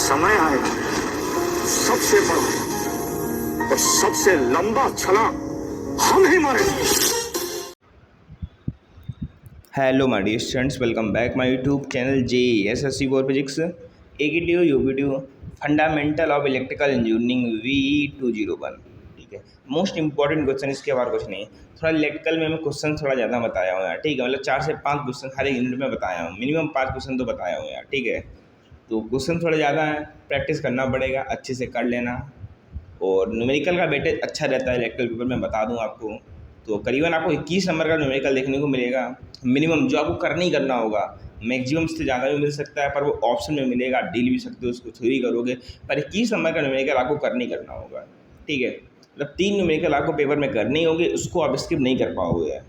समय आएगा, सबसे बड़ा और सबसे लंबा छलांग हम ही मारेंगे। Hello my dear students, welcome back my YouTube channel JEE for physics. एक वीडियो यो video fundamental of electrical engineering VE201। ठीक है, मोस्ट इंपॉर्टेंट क्वेश्चन, इसके बारे कुछ नहीं। थोड़ा इलेक्ट्रिकल में मैं क्वेश्चन थोड़ा ज़्यादा बताया हूँ यार। ठीक है, मतलब 4 से 5 क्वेश्चन हर एक यूनिट में बताया हूँ, मिनिमम 5 क्वेश्चन तो बताया हूँ यार। ठीक है, तो क्वेश्चन थोड़ा ज़्यादा है, प्रैक्टिस करना पड़ेगा, अच्छे से कर लेना। और न्यूमेरिकल का वेटेज अच्छा रहता है इलेक्ट्रिकल पेपर में, बता दूं आपको। तो करीबन आपको 21 नंबर का न्यूमेरिकल देखने को मिलेगा मिनिमम, जो आपको करना ही करना होगा। मैक्सिमम से ज़्यादा भी मिल सकता है, पर वो ऑप्शन में मिलेगा, आप डील भी सकते हो, उसको थ्योरी करोगे। पर 21 नंबर का न्यूमेरिकल आपको करना ही करना होगा। ठीक है, मतलब 3 न्यूमेरिकल आपको पेपर में करने ही होंगे, उसको आप स्किप नहीं कर पाओगे।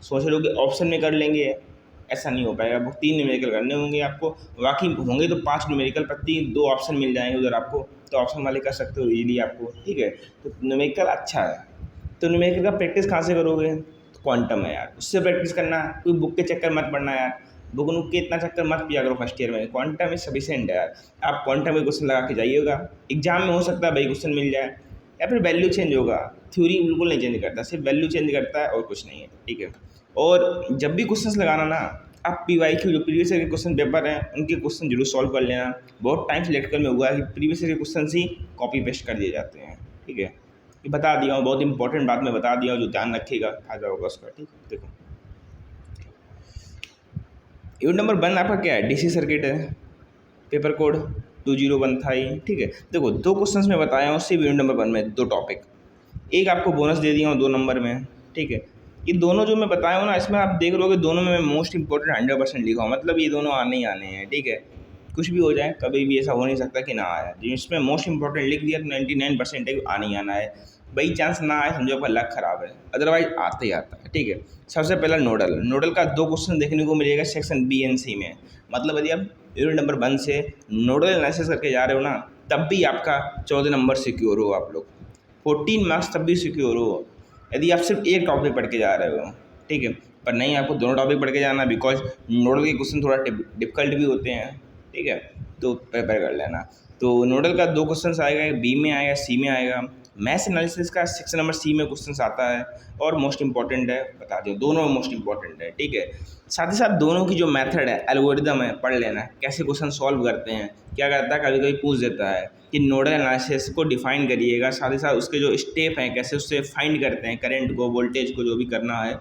सोच रहे हो कि ऑप्शन में कर लेंगे, ऐसा नहीं हो पाएगा। वो 3 न्यूमेरिकल करने होंगे आपको। बाकी होंगे तो 5 न्यूमेरिकल, पर 2 ऑप्शन मिल जाएंगे उधर आपको, तो ऑप्शन वाले कर सकते हो इजीली आपको। ठीक है, तो न्यूमेरिकल अच्छा है। तो न्यूमेरिकल का प्रैक्टिस कहाँ से करोगे? तो क्वांटम है यार, उससे प्रैक्टिस करना। कोई बुक के चक्कर मत पड़ना यार, बुक के इतना चक्कर मत पिया करो फर्स्ट ईयर में। क्वांटम में सफिशिएंट है यार। आप क्वांटम में क्वेश्चन लगा के जाइएगा, एग्जाम में हो सकता है भाई क्वेश्चन मिल जाए, या फिर वैल्यू चेंज होगा। थ्योरी बिल्कुल नहीं चेंज करता, सिर्फ वैल्यू चेंज करता है और कुछ नहीं है। ठीक है, और जब भी क्वेश्चंस लगाना ना, आप PYQ जो प्रीवियस ईयर के क्वेश्चन पेपर हैं उनके क्वेश्चन जरूर सॉल्व कर लेना। बहुत टाइम से इलेक्ट्रिकल में हुआ है कि प्रीवियस ईयर के क्वेश्चन ही कॉपी पेस्ट कर दिए जाते हैं। ठीक है, ये बता दिया हूँ, बहुत इंपॉर्टेंट बात मैं बता दिया हूँ, जो ध्यान रखिएगा फायदा होगा उसका। ठीक है, देखो यूनिट नंबर 1 आपका क्या है? DC सर्किट है, पेपर कोड 201 था ये। ठीक है, देखो 2 क्वेश्चन मैं बताया हूँ सिर्फ यूनिट नंबर 1 में, 2 टॉपिक। एक आपको बोनस दे दिया हूँ 2 नंबर में। ठीक है, ये दोनों जो मैं बताया हूँ ना, इसमें आप देख लोगे दोनों में मैं मोस्ट इंपॉर्टेंट 100% लिखा हूँ, मतलब ये दोनों आने ही आने हैं। ठीक है, कुछ भी हो जाए, कभी भी ऐसा हो नहीं सकता कि ना आए। जिसमें मोस्ट इंपॉर्टेंट लिख दिया तो 99% आने ही आना है। बाई चांस ना आए, समझो आपका लक खराब है, अदरवाइज आता ही आता है। ठीक है, सबसे पहला नोडल का 2 क्वेश्चन देखने को मिलेगा सेक्शन B and C में। मतलब यदि आप यूनिट नंबर 1 से नोडल एनालिसिस करके जा रहे हो ना, तब भी आपका 14 नंबर सिक्योर हो, आप लोग 14 मार्क्स तब भी सिक्योर हो यदि आप सिर्फ एक टॉपिक पढ़ के जा रहे हो। ठीक है, पर नहीं, आपको दोनों टॉपिक पढ़ के जाना, बिकॉज नोडल के क्वेश्चन थोड़ा डिफिकल्ट भी होते हैं। ठीक है, तो प्रिपेयर कर लेना। तो नोडल का 2 क्वेश्चन आएगा, एक B में आएगा, C में आएगा। मैथ्स एनालिसिस का सेक्शन नंबर C में क्वेश्चन आता है, और मोस्ट इंपॉर्टेंट है, बता दूँ दोनों मोस्ट इंपॉर्टेंट है। ठीक है, साथ ही साथ दोनों की जो मेथड है, एल्गोरिदम है, पढ़ लेना, कैसे क्वेश्चन सॉल्व करते हैं। क्या करता है, कभी कभी पूछ देता है कि नोडल एनालिसिस को डिफाइन करिएगा, साथ ही साथ उसके जो स्टेप हैं, कैसे उससे फाइंड करते हैं करंट को, वोल्टेज को, जो भी करना है।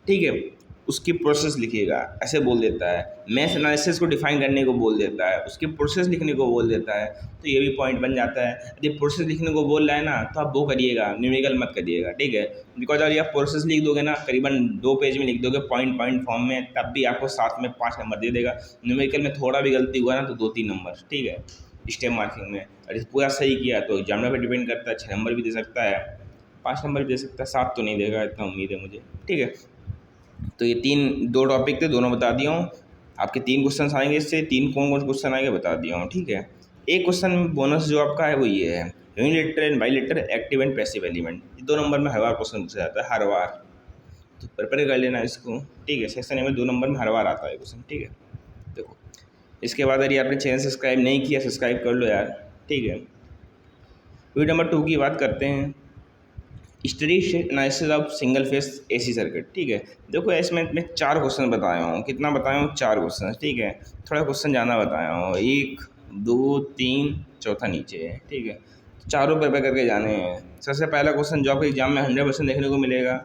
ठीक है, उसकी प्रोसेस लिखिएगा, ऐसे बोल देता है। मैथ एनालिसिस को डिफाइन करने को बोल देता है, उसकी प्रोसेस लिखने को बोल देता है। तो ये भी पॉइंट बन जाता है। यदि प्रोसेस लिखने को बोल रहा है ना, तो आप वो करिएगा, न्यूमेरिकल मत करिएगा। ठीक है, बिकॉज अगर आप प्रोसेस लिख दोगे ना, करीबन 2 पेज में लिख दोगे पॉइंट पॉइंट फॉर्म में, तब भी आपको साथ में 5 नंबर दे देगा। न्यूमेरिकल में थोड़ा भी गलती हुआ ना, तो 2-3 नंबर। ठीक है, स्टेप मार्किंग में। और पूरा सही किया तो एग्जामिनर पर डिपेंड करता है, 6 नंबर भी दे सकता है, 5 नंबर भी दे सकता है, 7 तो नहीं देगा, इतना उम्मीद है मुझे। ठीक है, तो ये 2 टॉपिक थे, दोनों बता दिया हूँ। आपके 3 क्वेश्चन आएंगे, इससे 3 कौन कौन क्वेश्चन आएंगे बता दिया हूँ। ठीक है, एक क्वेश्चन बोनस जो आपका है वो ये है, unilateral and bilateral active and passive element. ये 2 नंबर में हर बार क्वेश्चन पूछा जाता है, हर बार, तो प्रिपेयर कर लेना इसको। ठीक है, सेक्शन ए में 2 नंबर में हर बार आता है क्वेश्चन। ठीक है, देखो इसके बाद यदि आपने चैनल सब्सक्राइब नहीं किया, सब्सक्राइब कर लो यार। ठीक है, वीडियो नंबर 2 की बात करते हैं, study analysis of single phase AC circuit. ठीक है, देखो इसमें मैं 4 क्वेश्चन बताया हूँ, कितना बताया हूँ, 4 क्वेश्चन। ठीक है, थोड़ा क्वेश्चन ज़्यादा बताया हूँ, 1 2 3, चौथा नीचे है। ठीक है, चारों प्रिपेयर करके जाने हैं। सबसे पहला क्वेश्चन जो आपके एग्जाम में 100% देखने को मिलेगा,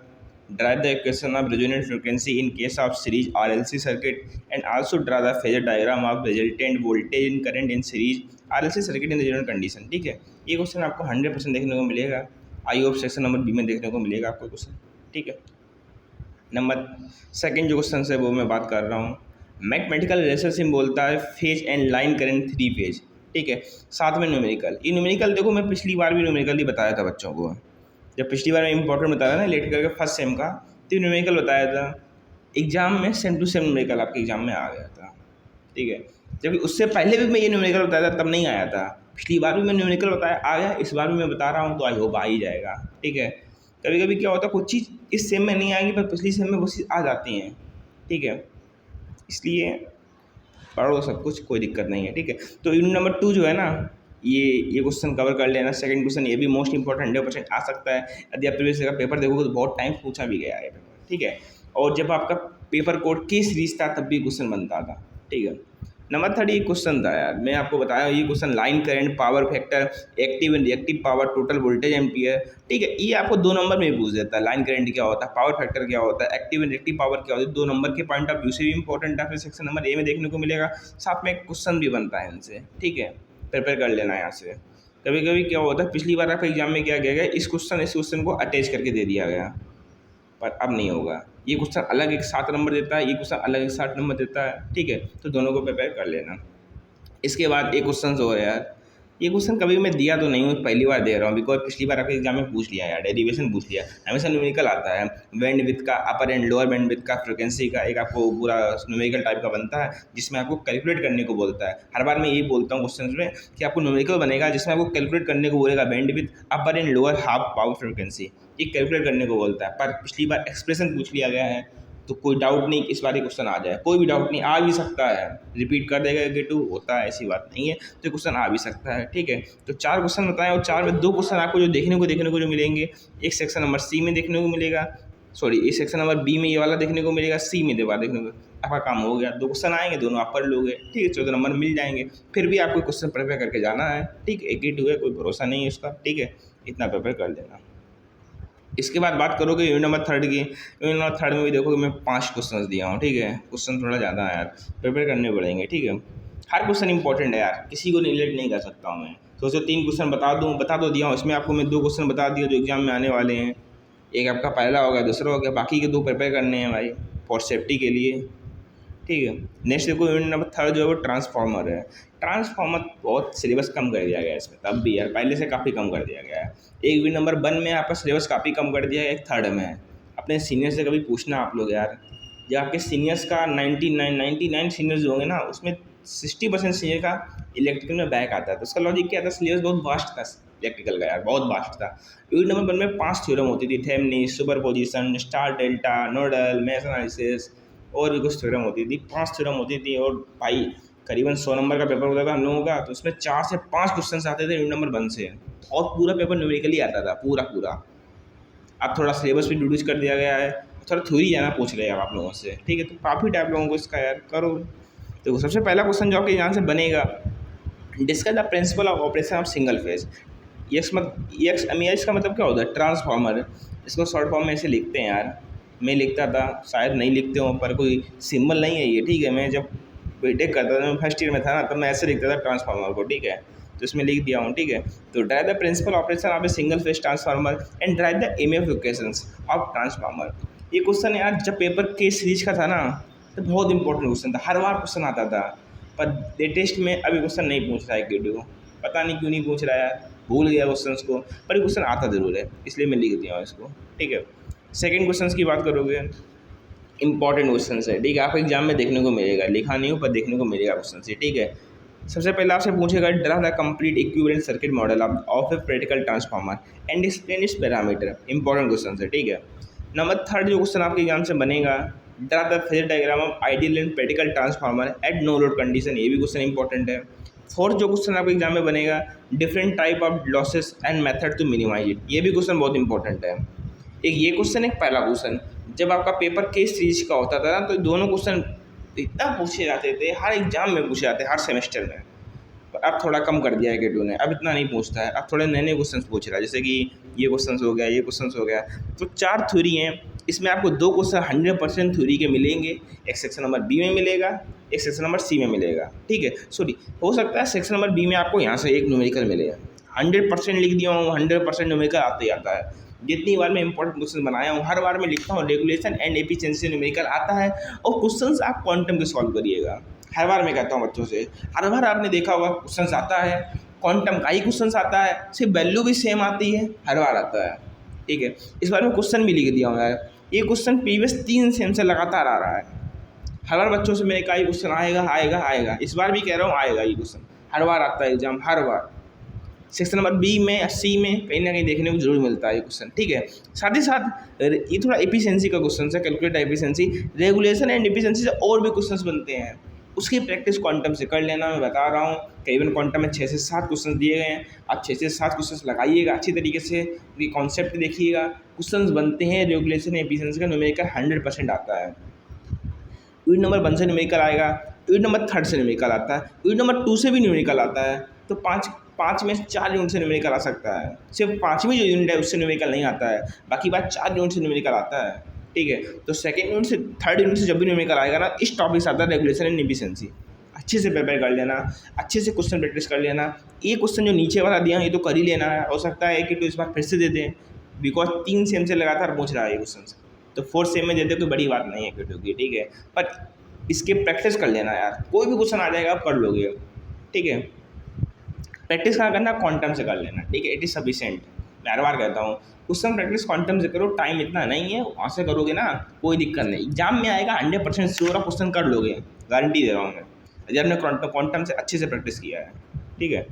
drive the equation of resonant frequency in case of series RLC circuit and also draw the phasor diagram of resultant voltage in current in series RLC circuit in the general condition. ठीक है, ये question आपको 100% देखने को मिलेगा। I hope section number B में देखने को मिलेगा आपको क्वेश्चन। ठीक है, नंबर सेकंड जो क्वेश्चन है वो मैं बात कर रहा हूँ, मैथमेटिकल रिलेशनशिप बोलता है phase and line current 3 phase. ठीक है, साथ में न्यूमेरिकल। ये न्यूमेरिकल देखो मैं पिछली बार भी न्यूमेरिकल ही बताया था बच्चों को, जब पिछली बार मैं इंपॉर्टेंट बताया ना इलेक्ट्रिकल के फर्स्ट सेम का, तो न्यूमेरिकल बताया था। एग्जाम में सेम टू सेम न्यूमेरिकल आपके एग्जाम में आ गया था। ठीक है, जबकि उससे पहले भी मैं ये न्यूमेरिकल बताया था, तब नहीं आया था। पिछली बार भी मैं न्यूमेरिकल बताया, आ गया, इस बार भी मैं बता रहा हूँ, तो आई होप आ ही जाएगा। ठीक है, कभी कभी क्या होता है, कुछ चीज़ इस सेम में नहीं आएगी, पर पिछली सेम में वो चीज़ आ जाती हैं। ठीक है, इसलिए पढ़ लो सब कुछ, कोई दिक्कत नहीं है, ठीक है। तो यूनिट नंबर 2 जो है ना, ये क्वेश्चन कवर कर लेना। सेकंड क्वेश्चन ये भी मोस्ट इंपॉर्टेंट 100% आ सकता है। यदि आप प्रीवियस का पेपर देखोगे तो बहुत टाइम पूछा भी गया है पेपर, ठीक है। और जब आपका पेपर कोड की सीरीज था तब भी क्वेश्चन बनता था, ठीक है। नंबर 3 ये क्वेश्चन था यार, मैं आपको बताया ये question line current, power factor, active and reactive power, total voltage ampere, ठीक है। ये आपको 2 नंबर में पूछ देता है, लाइन करंट क्या होता है, पावर फैक्टर क्या होता है, एक्टिव एंड रिएक्टिव पावर क्या होती है, 2 नंबर के पॉइंट ऑफ व्यू से भी इंपॉर्टेंट है। फिर सेक्शन नंबर ए में देखने को मिलेगा, साथ में एक क्वेश्चन भी बनता है इनसे, ठीक है। प्रिपेयर कर लेना यहाँ से। कभी कभी क्या होता है, पिछली बार आपके एग्जाम में क्या किया गया, इस क्वेश्चन को अटैच करके दे दिया गया, पर अब नहीं होगा। ये क्वेश्चन अलग एक 7 नंबर देता है, ये क्वेश्चन अलग एक 7 नंबर देता है, ठीक है। तो दोनों को प्रिपेयर कर लेना। इसके बाद एक क्वेश्चन हो यार, ये क्वेश्चन कभी मैं दिया तो नहीं हूँ, पहली बार दे रहा हूँ, बिकॉज पिछली बार आपके एग्जाम में पूछ लिया यार, डेरिवेशन पूछ लिया, हमेशा न्यूमेरिकल आता है। बैंड विड्थ का, अपर एंड लोअर बैंड विड्थ का, फ्रिक्वेंसी का एक आपको पूरा न्यूमेरिकल टाइप का बनता है, जिसमें आपको कैलकुलेट करने को बोलता है। हर बार मैं यही बोलता हूँ क्वेश्चन में कि आपको न्यूमेरिकल बनेगा जिसमें आपको कैलकुलेट करने को बोलेगा band width, upper and lower half power frequency, ये कैलकुलेट करने को बोलता है। पर पिछली बार एक्सप्रेशन पूछ लिया गया है, तो कोई डाउट नहीं इस बार ये क्वेश्चन आ जाए, कोई भी डाउट नहीं, आ भी सकता है, रिपीट कर देगा गेटू, होता है, ऐसी बात नहीं है, तो क्वेश्चन आ भी सकता है, ठीक है। तो 4 क्वेश्चन बताएं और 4 में 2 क्वेश्चन आपको जो देखने को जो मिलेंगे, एक सेक्शन नंबर सी में देखने को मिलेगा, सॉरी एक सेक्शन नंबर बी में ये वाला देखने को मिलेगा, सी में देखने को, आपका काम हो गया। 2 क्वेश्चन आएंगे, दोनों आप पढ़ लोगे, ठीक है, 14 नंबर मिल जाएंगे। फिर भी आपको क्वेश्चन प्रिपेयर करके जाना है, ठीक है, 1 ही 2 है, कोई भरोसा नहीं है उसका, ठीक है, इतना प्रिपेयर कर लेना। इसके बाद बात करोगे यूनिट नंबर 3 की, यूनिट नंबर 3 में भी देखोगे मैं 5 क्वेश्चन दिया हूँ, ठीक है। क्वेश्चन थोड़ा ज़्यादा है यार, प्रिपेयर करने पड़ेंगे, ठीक है। हर क्वेश्चन इंपॉर्टेंट है यार, किसी को निगलेक्ट नहीं कर सकता हूँ मैं। सोचो 3 क्वेश्चन बता दो दिया हूँ, इसमें आपको मैं 2 क्वेश्चन बता दिया जो एग्जाम में आने वाले हैं, एक आपका पहला हो गया, दूसरा हो गया, बाकी के 2 प्रिपेयर करने हैं भाई फॉर सेफ्टी के लिए, ठीक है। नेक्स्ट देखो यूनिट नंबर 3 जो है वो ट्रांसफार्मर है। ट्रांसफार्मर बहुत सिलेबस कम कर दिया गया है इसमें, तब भी यार पहले से काफ़ी कम कर दिया गया है। एक यूनिट नंबर 1 में आपका सिलेबस काफ़ी कम कर दिया है, एक 3 में है। अपने सीनियर से कभी पूछना आप लोग यार, जब आपके सीनियर्स का 99 सीनियर्स जो होंगे ना, उसमें 60% सीनियर का इलेक्ट्रिकल में बैक आता है। तो उसका लॉजिक क्या था, सिलेबस बहुत वास्ट था इलेक्ट्रिकल का यार, बहुत वास्ट था। यूनिट नंबर 1 में 5 थ्योरम होती थी, Thevenin, superposition, star delta, nodal, mesh analysis, और भी कुछ थ्योरम होती थी, 5 थ्योरम होती थी। और भाई करीबन 100 नंबर का पेपर होता था हम लोगों का, तो उसमें 4 से 5 क्वेश्चन आते थे यूनिट नंबर 1 से, और पूरा पेपर न्यूमेरिकली आता था, पूरा। अब थोड़ा सिलेबस भी रिड्यूस कर दिया गया है, थोड़ा थ्योरी ज़्यादा पूछ रहे हैं आप लोगों से, ठीक है। तो काफ़ी टाइप लोगों को इसका यार करो। तो सबसे पहला क्वेश्चन जो आपके यहाँ से बनेगा, discuss the principle of operation of single phase. इसका मतलब क्या होता है, ट्रांसफार्मर। इसको शॉर्ट फॉर्म में ऐसे लिखते हैं यार, मैं लिखता था, शायद नहीं लिखते हो, पर कोई सिंबल नहीं है ये, ठीक है। मैं जब बीटेक करता था, मैं फर्स्ट ईयर में था ना, तब मैं ऐसे लिखता था ट्रांसफार्मर को, ठीक है। तो इसमें लिख दिया हूँ, ठीक है। तो derive the principle operation of a single phase transformer and derive the equations of transformer. ये क्वेश्चन यार जब पेपर के सीरीज का था ना, तो बहुत इंपॉर्टेंट क्वेश्चन था, हर बार क्वेश्चन आता था। पर लेटेस्ट में अभी क्वेश्चन नहीं पूछ रहा है वीडियो, पता नहीं क्यों नहीं पूछ रहा है, भूल गया क्वेश्चन को, पर क्वेश्चन आता ज़रूर है, इसलिए मैं लिख दिया हूँ इसको, ठीक है। सेकेंड क्वेश्चन की बात करोगे, इंपॉर्टेंट क्वेश्चन है, ठीक है, आपको एग्जाम में देखने को मिलेगा, लिखा नहीं हो पर देखने को मिलेगा क्वेश्चन से, ठीक है। सबसे पहले आपसे पूछेगा, draw the complete equivalent circuit model of a practical transformer and explain it's parameter. Important question है, ठीक है। नंबर 3 जो क्वेश्चन आपके एग्जाम से बनेगा, draw the phasor diagram of ideal and practical transformer at no load condition. ये भी question important है। 4 जो क्वेश्चन आपके एग्जाम में बनेगा, different type of losses and method to minimise it. ये भी क्वेश्चन बहुत इंपॉर्टेंट है। एक ये क्वेश्चन, एक पहला क्वेश्चन। जब आपका पेपर केस सीरीज का होता था ना, तो दोनों क्वेश्चन इतना पूछे जाते थे, हर एग्जाम में पूछे जाते हैं, हर सेमेस्टर में। पर अब थोड़ा कम कर दिया है गेटू ने, अब इतना नहीं पूछता है, अब थोड़े नए क्वेश्चन पूछ रहा है, जैसे कि ये क्वेश्चन हो गया, ये क्वेश्चन हो गया। तो 4 थ्योरी हैं, इसमें आपको 2 क्वेश्चन 100% थ्योरी के मिलेंगे, एक सेक्शन नंबर बी में मिलेगा, एक सेक्शन नंबर सी में मिलेगा, ठीक है। सॉरी, हो सकता है सेक्शन नंबर बी में आपको यहाँ से एक न्यूमेरिकल मिलेगा। 100% लिख दिया हूँ, 100% न्यूमेरिकल आते ही आता है। जितनी बार मैं इंपॉर्टेंट क्वेश्चन बनाया हूँ, हर बार मैं लिखता हूँ रेगुलेशन एंड एफिशिएंसी न्यूमेरिकल आता है, और क्वेश्चंस आप क्वांटम के सॉल्व करिएगा। हर बार मैं कहता हूँ बच्चों से, हर बार आपने देखा होगा क्वेश्चंस आता है, क्वांटम का ही क्वेश्चंस आता है, सिर्फ वैल्यू भी सेम आती है, हर बार आता है, ठीक है। इस बार मैं क्वेश्चन भी लिख दिया हूँ यार, ये क्वेश्चन प्रीवियस 3 सेम से लगातार आ रहा है। हर बार बच्चों से मैंने कहा ये क्वेश्चन आएगा, इस बार भी कह रहा हूँ आएगा ये क्वेश्चन, हर बार आता है एग्जाम, हर बार। सेक्शन नंबर बी में या सी में कहीं ना कहीं देखने को जरूर मिलता है ये क्वेश्चन, ठीक है। साथ ही साथ ये थोड़ा एफिशिएंसी का क्वेश्चन है, calculate efficiency, regulation and efficiency से और भी क्वेश्चंस बनते हैं। उसकी प्रैक्टिस क्वांटम से कर लेना। मैं बता रहा हूँ करीबन क्वांटम में 6 से 7 क्वेश्चन दिए गए हैं, आप 6 से 7 क्वेश्चन लगाइएगा अच्छी तरीके से, उनकी कॉन्सेप्ट देखिएगा। क्वेश्चन बनते हैं रेगुलेशन एफिशिएंसी का, न्यूमेरिकल 100% आता है। यूनिट नंबर 1 से न्यूमेरिकल आएगा, यूनिट नंबर 3 से न्यूमेरिकल आता है, यूनिट नंबर 2 से भी न्यूमेरिकल आता है। तो पाँच में 4 यूनिट से न्यूमेरिकल आ सकता है। सिर्फ 5वीं जो यूनिट है उससे न्यूमेरिकल नहीं आता है, बाकी बात 4 यूनिट से न्यूमेरिकल आता है, ठीक है। तो सेकंड यूनिट से थर्ड यूनिट से जब भी न्यूमेरिकल आएगा ना, इस टॉपिक से आता है रेगुलेशन एंड एफिशिएंसी। अच्छे से प्रिपेयर कर लेना, अच्छे से क्वेश्चन प्रैक्टिस कर लेना। ये क्वेश्चन जो नीचे वाला दिया है ये तो कर ही लेना है, हो सकता है कि तो इस बार फिर से दे दें, बिकॉज 3 सेम से लगातार पूछ रहा है ये क्वेश्चन, तो 4th सेम में दे दे कोई बड़ी बात नहीं है क्योंकि, ठीक है। पर इसके प्रैक्टिस कर लेना यार, कोई भी क्वेश्चन आ जाएगा आप कर लोगे, ठीक है। प्रैक्टिस कहाँ करना, क्वांटम से कर लेना, ठीक है। It is sufficient. मैं हर बार कहता हूँ क्वेश्चन प्रैक्टिस क्वांटम से करो, टाइम इतना नहीं है, वहाँ से करोगे ना कोई दिक्कत नहीं, एग्जाम में आएगा 100% श्योर, क्वेश्चन कर लोगे, गारंटी दे रहा हूँ मैं, जब मैं क्वांटम से अच्छे से प्रैक्टिस किया है, ठीक है।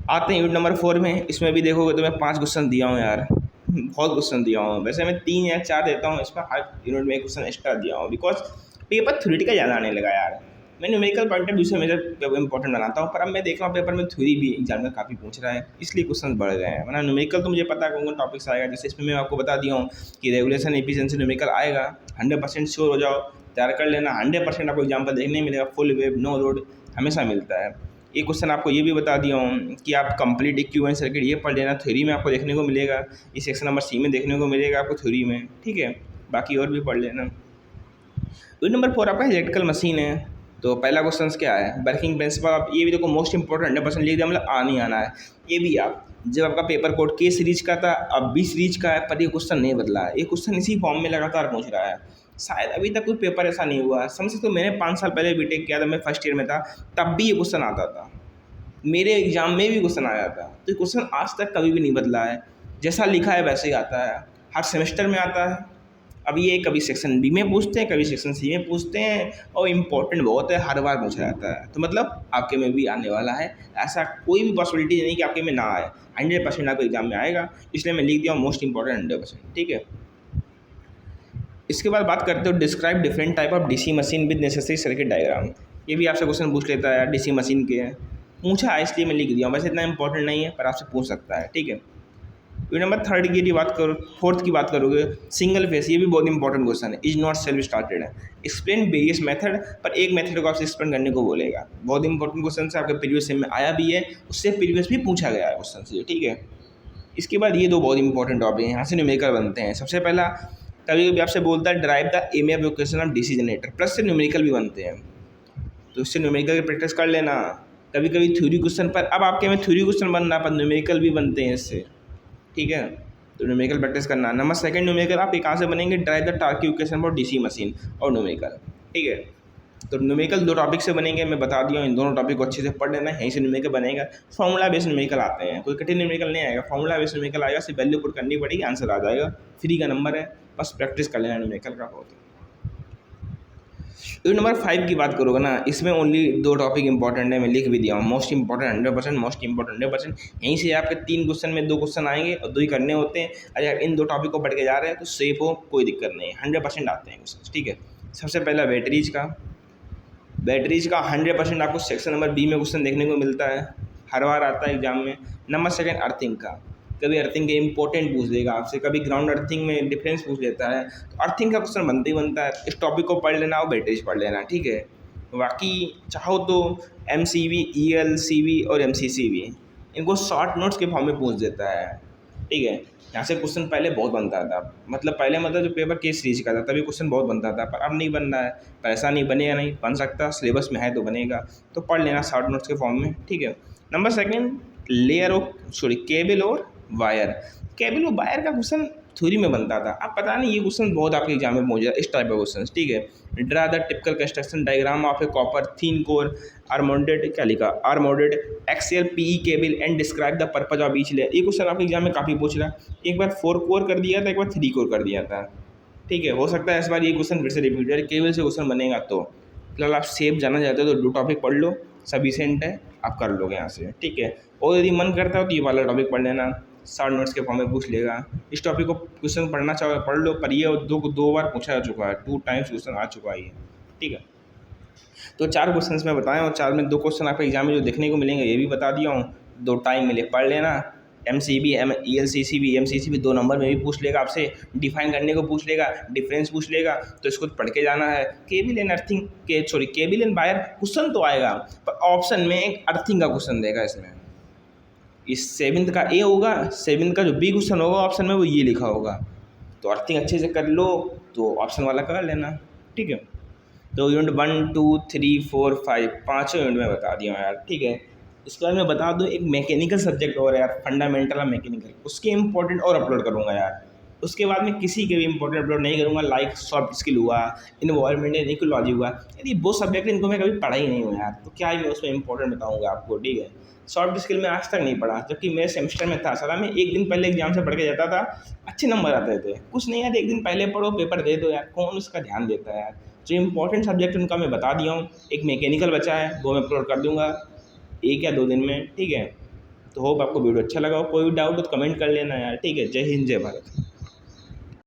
आते हैं यूनिट नंबर 4 में। इसमें भी देखोगे तो मैं 5 क्वेश्चन दिया हूँ यार, बहुत क्वेश्चन दिया हूँ। वैसे मैं 3 या 4 देता हूँ, इसमें हर यूनिट में एक क्वेश्चन एक्स्ट्रा दिया हूँ, बिकॉज पेपर थ्योरेटिकल ज़्यादा आने लगा यार। मैं न्यूमेरिकल पॉइंट ऑफ व्यू से मेजर पेपर इंपॉर्टेंट बनाता हूँ, पर अब मैं देख रहा हूँ पेपर में थ्योरी भी एग्जाम में काफ़ी पूछ रहा है, इसलिए क्वेश्चन बढ़ गए हैं। वरना न्यूमेरिकल तो मुझे पता है कौन कौन टॉपिक्स आएगा, जैसे इसमें मैं आपको बता दिया हूँ कि रेगुलेशन एफिशिएंसी न्यूमेरिकल आएगा, 100% श्योर हो जाओ, तैयार कर लेना। 100% आपको एग्जाम पर देखने मिलेगा, फुल वेव नो लोड हमेशा मिलता है। एक क्वेश्चन आपको ये भी बता दिया हूँ कि आप कंप्लीट इक्विवेलेंट सर्किट ये पढ़ लेना, थ्योरी में आपको देखने को मिलेगा, इस सेक्शन नंबर सी में देखने को मिलेगा आपको थ्योरी में, ठीक है। बाकी और भी पढ़ लेना। यूनिट नंबर 4 आपका इलेक्ट्रिकल मशीन है। तो पहला क्वेश्चन क्या है, वर्किंग प्रिंसिपल। आप ये भी देखो मोस्ट इंपॉर्टेंट, 100% लिख दिया, मतलब आ नहीं आना है। ये भी आप जब आपका पेपर कोड के सीरीज का था, अब 20 सीरीज का है, पर ये क्वेश्चन नहीं बदला है, ये क्वेश्चन इसी फॉर्म में लगातार पूछ रहा है। शायद अभी तक कोई पेपर ऐसा नहीं हुआ, समझ सकते हो। मैंने 5 साल पहले बीटेक किया था, मैं फर्स्ट ईयर में था, तब भी ये क्वेश्चन आता था, मेरे एग्जाम में भी क्वेश्चन आया था। तो ये क्वेश्चन आज तक कभी भी नहीं बदला है, जैसा लिखा है वैसे ही आता है, हर सेमेस्टर में आता है। अब ये कभी सेक्शन बी में पूछते हैं, कभी सेक्शन सी में पूछते हैं, और इम्पोर्टेंट बहुत है, हर बार पूछा जाता है। तो मतलब आपके में भी आने वाला है, ऐसा कोई भी पॉसिबिलिटी नहीं कि आपके में ना आए, 100% आपको एग्जाम में आएगा, इसलिए मैं लिख दिया हूँ मोस्ट इंपॉर्टेंट 100%, ठीक है। इसके बाद बात करते हो describe different type of DC machine with necessary circuit diagram. ये भी आपसे क्वेश्चन पूछ लेता है यार, डीसी मशीन के पूछा है इसलिए मैं लिख दिया हूँ, वैसे इतना इंपॉर्टेंट नहीं है पर आपसे पूछ सकता है, ठीक है। यूनिट नंबर 3 की बात करो, 4th की बात करोगे, सिंगल फेस, ये भी बहुत इंपॉर्टेंट क्वेश्चन है, इज नॉट सेल्फ स्टार्टेड है। एक्सप्लेन वेरियस मेथड, पर एक मेथड को आपसे एक्सप्लेन करने को बोलेगा। बहुत इंपॉर्टेंट क्वेश्चन है, आपके प्रीवियस सेम में आया भी है, उससे प्रीवियस भी पूछा गया है क्वेश्चन से, ठीक है। इसके बाद ये 2 बहुत इंपॉर्टेंट टॉपिक हैं, यहाँ से न्यूमेरिकल बनते हैं। सबसे पहला, कभी कभी आपसे बोलता है derive the EM location of DC generator, plus से न्यूमेरिकल भी बनते हैं, तो इससे न्यूमेरिकल की प्रैक्टिस कर लेना। कभी कभी थ्योरी क्वेश्चन पर, अब आपके में थ्योरी क्वेश्चन बन रहा है पर न्यूमेरिकल भी बनते हैं इससे, ठीक है। तो न्यूमेरिकल प्रैक्टिस करना। नंबर 2 न्यूमेरिकल आप कहाँ से बनेंगे, drive the torque equation for DC machine और न्यूमेरिकल, ठीक है। तो न्यूमेरिकल 2 टॉपिक से बनेंगे, मैं बता दिया हूँ, इन दोनों टॉपिक को अच्छे से पढ़ लेना है, यहीं से न्यूमेरिकल बनेगा। फॉर्मूला बेस्ड न्यूमेरिकल आते हैं, कोई कठिन न्यूमेरिकल नहीं आएगा, फॉर्मूला बेस्ड न्यूमेरिकल आएगा, सिर्फ वैल्यू पुट करनी पड़ेगी, आंसर आ जाएगा, फ्री का नंबर है, बस प्रैक्टिस कर लेना न्यूमेरिकल का बहुत। यूनिट नंबर 5 की बात करोगे ना, इसमें ओनली 2 टॉपिक इंपॉर्टेंट है, मैं लिख भी दिया हूँ, मोस्ट इंपॉर्टेंट 100%, मोस्ट इंपॉर्टेंट 100%। यहीं से आपके 3 क्वेश्चन में 2 क्वेश्चन आएंगे और 2 ही करने होते हैं। अगर इन 2 टॉपिक को पढ़ के जा रहे हैं तो सेफ हो, कोई दिक्कत नहीं है, 100% आते हैं क्वेश्चन, ठीक है। सबसे पहला बैटरीज का 100% आपको सेक्शन नंबर बी में क्वेश्चन देखने को मिलता है, हर बार आता है एग्जाम में। नंबर 2 अर्थिंग का, कभी अर्थिंग के इंपॉर्टेंट पूछ देगा आपसे, कभी ग्राउंड अर्थिंग में डिफरेंस पूछ लेता है, तो अर्थिंग का क्वेश्चन बनता ही बनता है। इस टॉपिक को पढ़ लेना और बैटरीज पढ़ लेना, ठीक है। बाकी चाहो तो MCV, EL, CV और MCCV इनको शॉर्ट नोट्स के फॉर्म में पूछ देता है, ठीक है। यहाँ से क्वेश्चन पहले बहुत बनता था, मतलब पहले जो पेपर के सीरीज का था तभी क्वेश्चन बहुत बनता था, पर अब नहीं बन रहा है, पर ऐसा नहीं बनेगा, नहीं बन सकता, सिलेबस में है तो बनेगा, तो पढ़ लेना शॉर्ट नोट्स के फॉर्म में, ठीक है। नंबर 2 केबल और वायर, केबल और वायर का क्वेश्चन थ्योरी में बनता था, अब पता नहीं ये क्वेश्चन बहुत आपके एग्जाम में पहुंच जाए, इस टाइप का क्वेश्चन, ठीक है। Draw the typical construction diagram of a copper thin core armoured, क्या लिखा, armoured axial PE cable and describe the purpose of each layer. ये क्वेश्चन आपके एग्जाम में काफ़ी पूछ रहा है, एक बार 4 कोर कर दिया था, एक बार 3 कोर कर दिया था, ठीक है। हो सकता है इस बार ये क्वेश्चन फिर से रिपीट है, केबल से क्वेश्चन बनेगा, तो फिलहाल आप सेफ जाना चाहते हो तो 2 टॉपिक पढ़ लो, सफिशिएंट है, आप कर लोगे यहाँ से, ठीक है। और यदि मन करता हो तो ये वाला टॉपिक पढ़ लेना, शॉर्ट नोट्स के फॉर्म में पूछ लेगा। इस टॉपिक को क्वेश्चन पढ़ना चाहो पढ़ लो, पर ये 2 बार पूछा जा चुका है, 2 टाइम्स क्वेश्चन आ चुका है ये, ठीक है। तो 4 क्वेश्चंस मैं बताया और 4 में 2 क्वेश्चन आपके एग्जाम में जो देखने को मिलेंगे ये भी बता दिया हूँ। 2 टाइम मिले पढ़ लेना। MCB ELCC भी MCC भी 2 नंबर में भी पूछ लेगा आपसे, डिफाइन करने को पूछ लेगा, डिफरेंस पूछ लेगा, तो इसको पढ़ के जाना है। Cable and earthing cable and wire question तो आएगा, पर ऑप्शन में एक अर्थिंग का क्वेश्चन देगा इसमें। इस 7th का A होगा, 7th का जो B क्वेश्चन होगा ऑप्शन में वो ये लिखा होगा। तो अर्थिंग अच्छे से कर लो तो ऑप्शन वाला कर लेना, ठीक है। तो यूनिट 1 2 3 4 5 पाँचों यूनिट में बता दिया हूँ यार, ठीक है। इसके बाद मैं बता दूँ एक मैकेनिकल सब्जेक्ट और है यार, फंडामेंटल ऑफ मैकेनिकल, उसके इंपॉर्टेंट और अपलोड करूँगा यार। उसके बाद में किसी के भी इंपॉर्टेंट अपलोड नहीं करूँगा, लाइक सॉफ्ट स्किल हुआ, इन्वायरमेंट एंड इकोलॉजी हुआ। यदि वो सब्जेक्ट इनको मैं कभी पढ़ा ही नहीं हूँ यार, तो क्या ही मैं उसमें इंपॉर्टेंट बताऊँगा आपको, ठीक है। सॉफ्ट स्किल में आज तक नहीं पढ़ा, जबकि मेरे सेमेस्टर में था साला, मैं एक दिन पहले एग्जाम से पढ़ के जाता था, अच्छे नंबर आते थे। कुछ नहीं यार, एक दिन पहले पढ़ो पेपर दे दो यार, कौन उसका ध्यान देता है यार। जो इंपॉर्टेंट सब्जेक्ट उनका मैं बता दिया हूँ। एक मैकेनिकल बचा है, वो मैं अपलोड कर दूँगा 1 या 2 दिन में, ठीक है। तो होप आपको वीडियो अच्छा लगा हो। कोई भी डाउट हो तो कमेंट कर लेना यार, ठीक है। जय हिंद जय भारत।